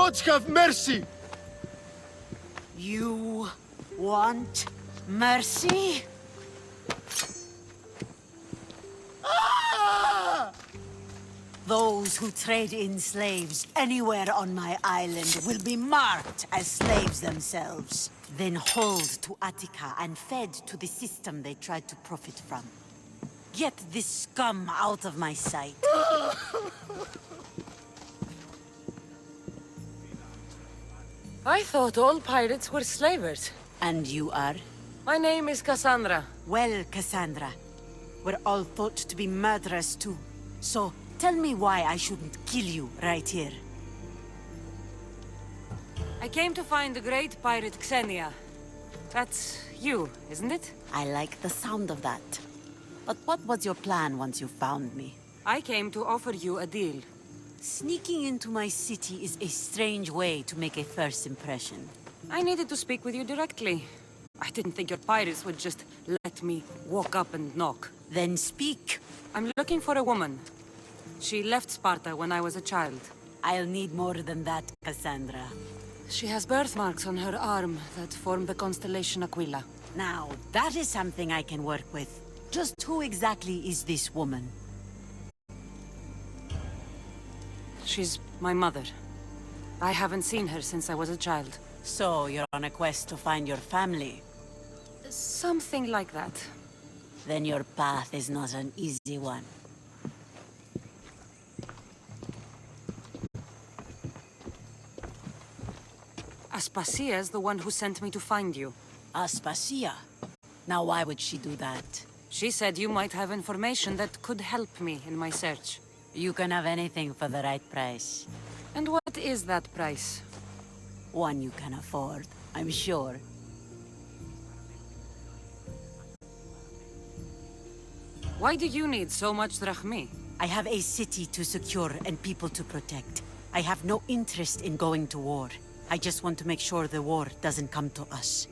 gods have mercy! You want mercy? Ah! Those who trade in slaves anywhere on my island will be marked as slaves themselves, then hauled to Attica and fed to the system they tried to profit from. Get this scum out of my sight. I thought all pirates were slavers. And you are? My name is Cassandra. Well, Cassandra, we're all thought to be murderers too. So, tell me why I shouldn't kill you right here. I came to find the great pirate Xenia. That's you, isn't it? I like the sound of that. But what was your plan once you found me? I came to offer you a deal. Sneaking into my city is a strange way to make a first impression. I needed to speak with you directly. I didn't think your pirates would just let me walk up and knock. Then speak. I'm looking for a woman. She left Sparta when I was a child. I'll need more than that, Cassandra. She has birthmarks on her arm that form the constellation Aquila. Now, that is something I can work with. Just who exactly is this woman? She's my mother. I haven't seen her since I was a child. So, you're on a quest to find your family? Something like that. Then your path is not an easy one. Aspasia's the one who sent me to find you. Aspasia? Now why would she do that? She said you might have information that could help me in my search. You can have anything for the right price. And what is that price? One you can afford, I'm sure. Why do you need so much drachmi? I have a city to secure and people to protect. I have no interest in going to war. I just want to make sure the war doesn't come to us.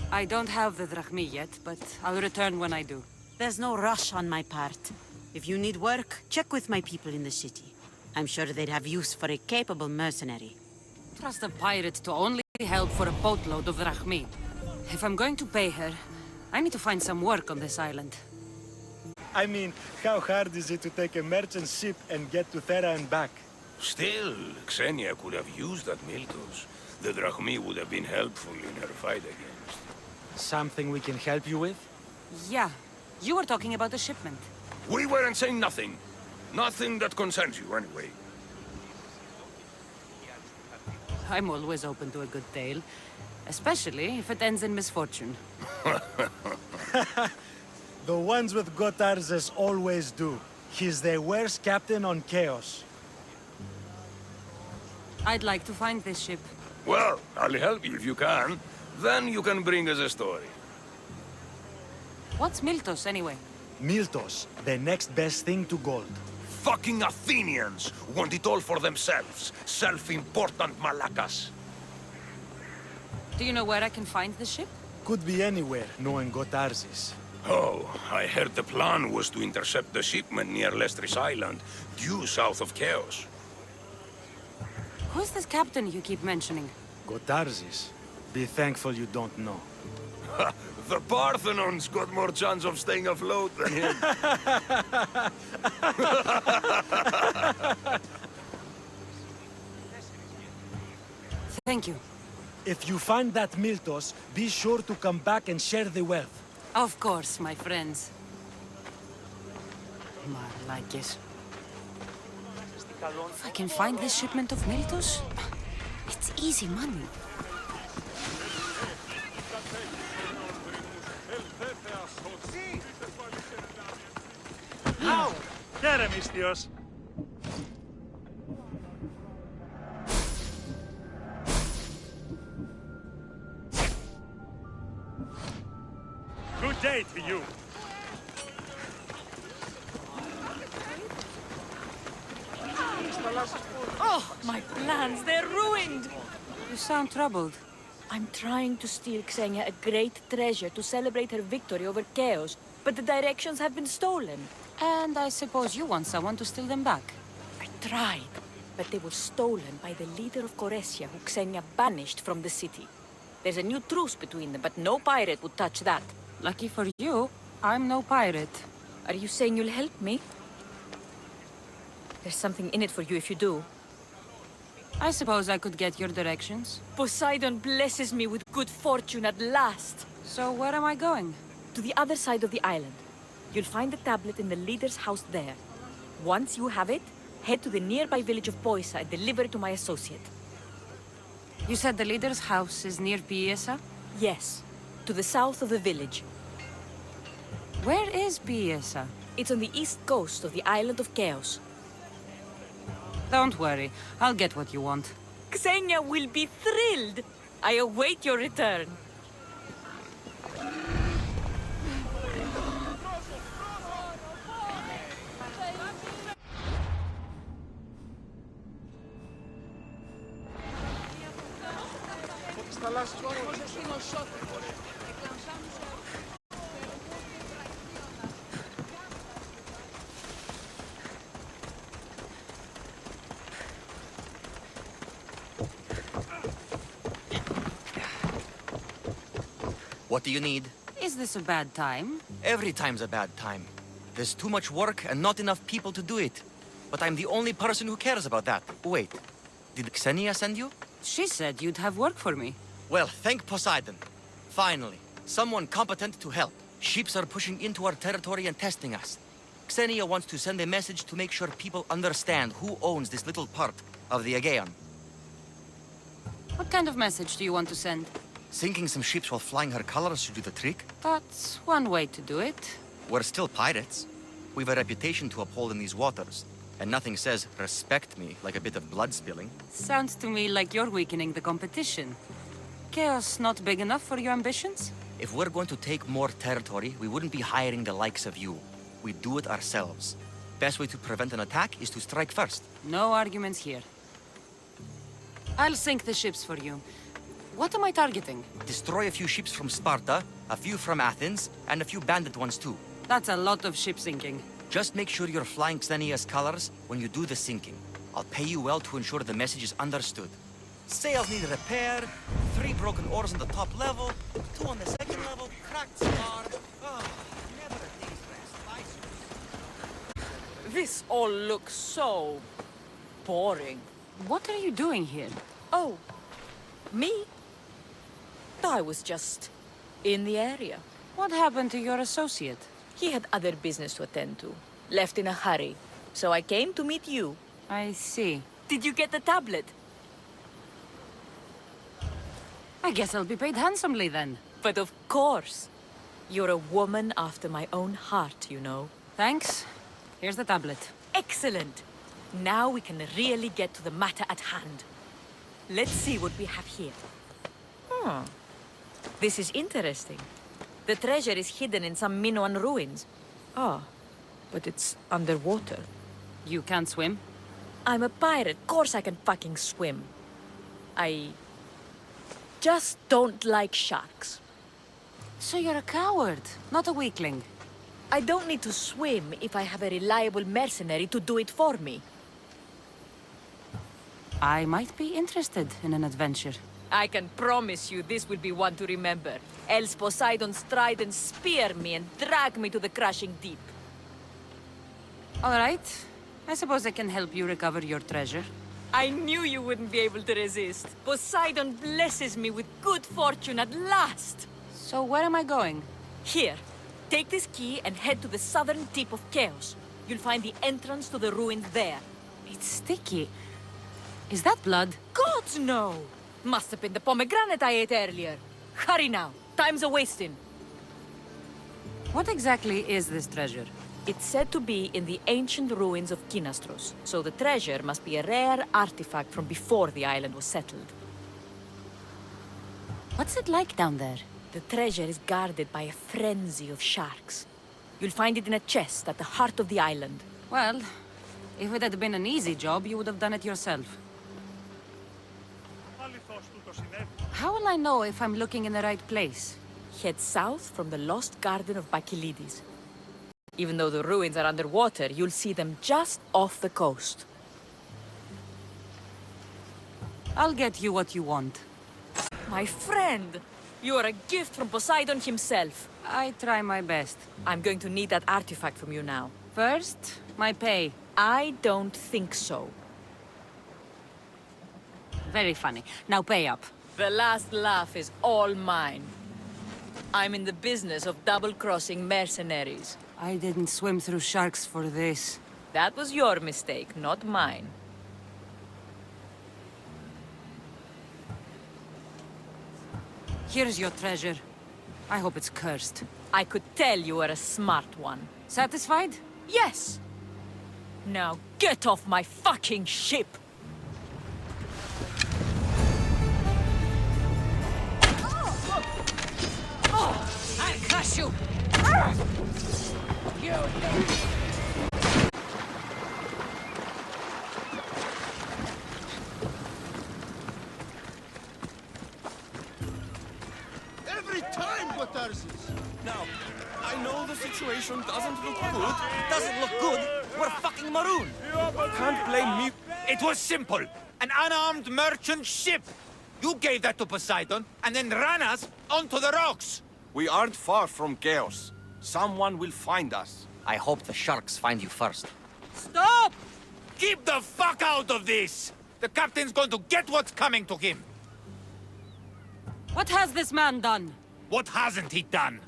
I don't have the drachmi yet, but I'll return when I do. There's no rush on my part. If you need work, check with my people in the city. I'm sure they'd have use for a capable mercenary. Trust a pirate to only help for a boatload of drachmi. If I'm going to pay her, I need to find some work on this island. I mean, how hard is it to take a merchant ship and get to Thera and back? Still, Xenia could have used that Miltos. The drachmi would have been helpful in her fight against. Something we can help you with? Yeah, you were talking about the shipment. We weren't saying nothing. Nothing that concerns you, anyway. I'm always open to a good tale. Especially if it ends in misfortune. The ones with Gotarzes always do. He's the worst captain on Chaos. I'd like to find this ship. Well, I'll help you if you can. Then you can bring us a story. What's Miltos, anyway? Miltos, the next best thing to gold. Fucking Athenians want it all for themselves. Self-important malacas. Do you know where I can find the ship? Could be anywhere, knowing Gotarzes. Oh, I heard the plan was to intercept the shipment near Lestris Island, due south of Chaos. Who's this captain you keep mentioning? Gotarzes. Be thankful you don't know. The Parthenon's got more chance of staying afloat than him. Thank you. If you find that Miltos, be sure to come back and share the wealth. Of course, my friends. Marlakes. If I can find this shipment of Miltos, it's easy money. Au! Tere, mistios! Good day to you. Oh, my plans, they're ruined! You sound troubled. I'm trying to steal Xenia a great treasure to celebrate her victory over Chaos, but the directions have been stolen. And I suppose you want someone to steal them back. I tried, but they were stolen by the leader of Goresia, who Xenia banished from the city. There's a new truce between them, but no pirate would touch that. Lucky for you, I'm no pirate. Are you saying you'll help me? There's something in it for you if you do. I suppose I could get your directions. Poseidon blesses me with good fortune at last. So where am I going? To the other side of the island. You'll find the tablet in the leader's house there. Once you have it, head to the nearby village of Poisa and deliver it to my associate. You said the leader's house is near Piesa? Yes, to the south of the village. Where is Piesa? It's on the east coast of the island of Chaos. Don't worry, I'll get what you want. Xenia will be thrilled! I await your return. What do you need? Is this a bad time? Every time's a bad time. There's too much work and not enough people to do it. But I'm the only person who cares about that. Wait, did Xenia send you? She said you'd have work for me. Well, thank Poseidon. Finally, someone competent to help. Ships are pushing into our territory and testing us. Xenia wants to send a message to make sure people understand who owns this little part of the Aegean. What kind of message do you want to send? Sinking some ships while flying her colors should do the trick. That's one way to do it. We're still pirates. We've a reputation to uphold in these waters. And nothing says, respect me, like a bit of blood spilling. Sounds to me like you're weakening the competition. Chaos not big enough for your ambitions? If we're going to take more territory, we wouldn't be hiring the likes of you. We'd do it ourselves. Best way to prevent an attack is to strike first. No arguments here. I'll sink the ships for you. What am I targeting? Destroy a few ships from Sparta, a few from Athens, and a few bandit ones too. That's a lot of ship sinking. Just make sure you're flying Xenia's colors when you do the sinking. I'll pay you well to ensure the message is understood. Sails need repair, 3 broken oars on the top level, 2 on the second level, cracked spar. Oh, never a day's rest. Bye, Susan. This all looks so boring. What are you doing here? Oh, me? I was just in the area. What happened to your associate? He had other business to attend to. Left in a hurry. So I came to meet you. I see. Did you get the tablet? I guess I'll be paid handsomely then. But of course. You're a woman after my own heart, you know. Thanks. Here's the tablet. Excellent. Now we can really get to the matter at hand. Let's see what we have here. This is interesting. The treasure is hidden in some Minoan ruins. Ah, but it's underwater. You can't swim? I'm a pirate. Course I can fucking swim. I just don't like sharks. So you're a coward, not a weakling. I don't need to swim if I have a reliable mercenary to do it for me. I might be interested in an adventure. I can promise you this will be one to remember. Else Poseidon's trident spear me and drag me to the crushing deep. All right. I suppose I can help you recover your treasure. I knew you wouldn't be able to resist. Poseidon blesses me with good fortune at last. So where am I going? Here, take this key and head to the southern tip of Chaos. You'll find the entrance to the ruins there. It's sticky. Is that blood? Gods, no! Must have been the pomegranate I ate earlier. Hurry now. Time's a-wasting. What exactly is this treasure? It's said to be in the ancient ruins of Kynastros, so the treasure must be a rare artifact from before the island was settled. What's it like down there? The treasure is guarded by a frenzy of sharks. You'll find it in a chest at the heart of the island. Well, if it had been an easy job, you would have done it yourself. How will I know if I'm looking in the right place? Head south from the lost garden of Bacchylides. Even though the ruins are underwater, you'll see them just off the coast. I'll get you what you want. My friend! You are a gift from Poseidon himself. I try my best. I'm going to need that artifact from you now. First, my pay. I don't think so. Very funny. Now pay up. The last laugh is all mine. I'm in the business of double-crossing mercenaries. I didn't swim through sharks for this. That was your mistake, not mine. Here's your treasure. I hope it's cursed. I could tell you were a smart one. Satisfied? Yes! Now get off my fucking ship! I'll crush you! Every time, Odyssey. Now, I know the situation doesn't look good. Doesn't look good? We're fucking maroon. Can't blame me. It was simple. An unarmed merchant ship. You gave that to Poseidon, and then ran us onto the rocks. We aren't far from chaos. Someone will find us. I hope the sharks find you first. Stop! Keep the fuck out of this! The captain's going to get what's coming to him. What has this man done? What hasn't he done?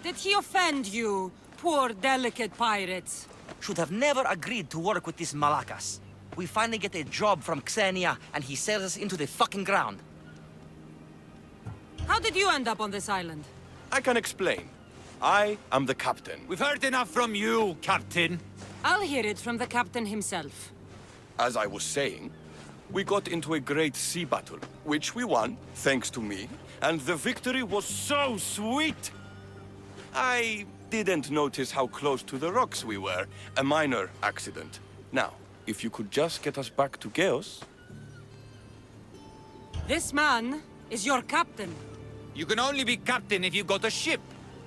Did he offend you, poor delicate pirates? Should have never agreed to work with this Malakas. We finally get a job from Xenia, and he sells us into the fucking ground. How did you end up on this island? I can explain. I am the captain. We've heard enough from you, Captain. I'll hear it from the captain himself. As I was saying, we got into a great sea battle, which we won, thanks to me, and the victory was so sweet. I didn't notice how close to the rocks we were. A minor accident. Now, if you could just get us back to Chaos. This man is your captain. You can only be captain if you got a ship.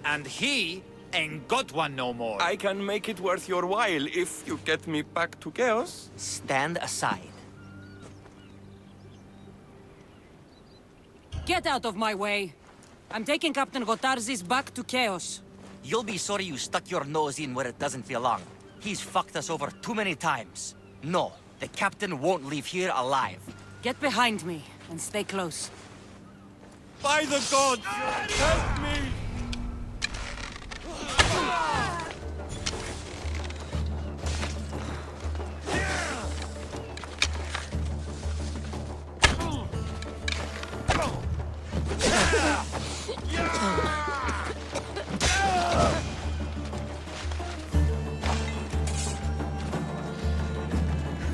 And he ain't got one no more. I can make it worth your while if you get me back to Chaos. Stand aside. Get out of my way. I'm taking Captain Gotarzis back to Chaos. You'll be sorry you stuck your nose in where it doesn't belong. He's fucked us over too many times. No, the captain won't leave here alive. Get behind me and stay close. By the gods, help me!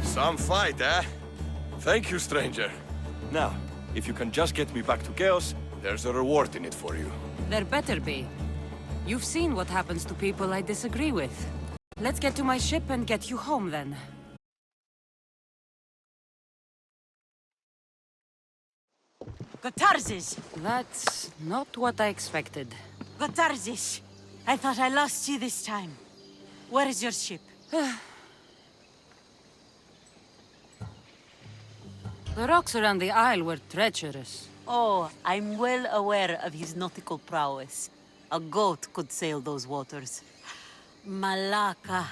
Some fight, eh? Thank you, stranger. Now, if you can just get me back to Chaos, there's a reward in it for you. There better be. You've seen what happens to people I disagree with. Let's get to my ship and get you home, then. Gotarzis! That's not what I expected. Gotarzis! I thought I lost you this time. Where is your ship? The rocks around the isle were treacherous. Oh, I'm well aware of his nautical prowess. A goat could sail those waters. Malaka.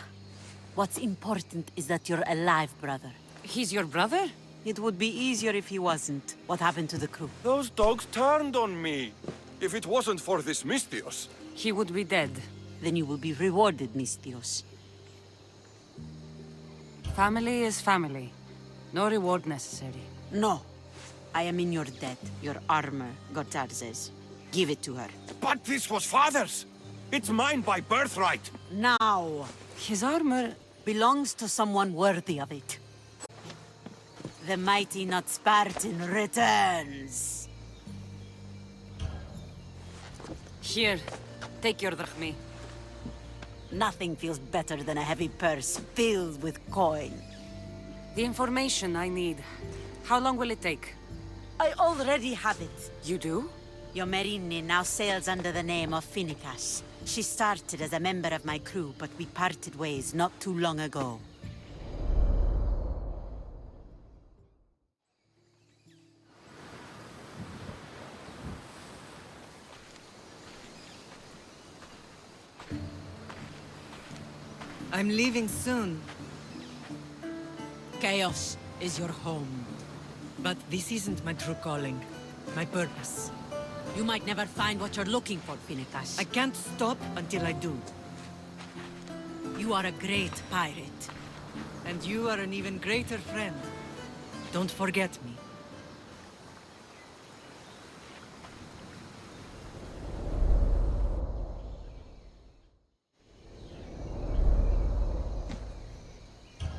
What's important is that you're alive, brother. He's your brother? It would be easier if he wasn't. What happened to the crew? Those dogs turned on me. If it wasn't for this Mystios. He would be dead. Then you will be rewarded, Mystios. Family is family. No reward necessary. No. I am in your debt. Your armor, Gotarzes. Give it to her. But this was father's. It's mine by birthright. Now. His armor Belongs to someone worthy of it. The mighty not Spartan returns. Here, take your drachmi. Nothing feels better than a heavy purse filled with coin. The information I need. How long will it take? I already have it. You do? Yomerini now sails under the name of Finikas. She started as a member of my crew, but we parted ways not too long ago. I'm leaving soon, Chaos is your home. but this isn't my true calling. My purpose. You might never find what you're looking for, Finicus. I can't stop until I do. You are a great pirate. And you are an even greater friend. Don't forget me.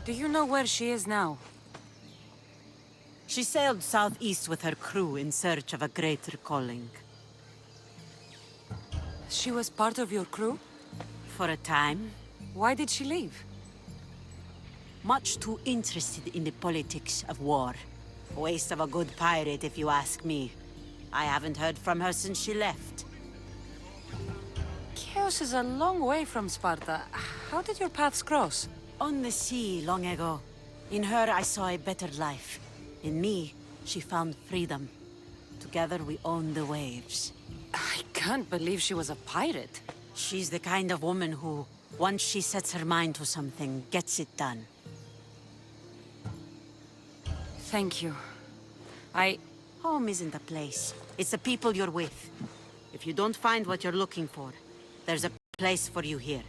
Do you know where she is now? She sailed southeast with her crew in search of a greater calling. She was part of your crew? For a time, Why did she leave? much too interested in the politics of war. Waste of a good pirate, if you ask me. I haven't heard from her since she left. Chaos is a long way from Sparta. How did your paths cross? On the sea, long ago. In her, I saw a better life. In me, she found freedom. Together, we own the waves. I can't believe she was a pirate. She's the kind of woman who, once she sets her mind to something, gets it done. Thank you. Home isn't a place. It's the people you're with. If you don't find what you're looking for, there's a place for you here.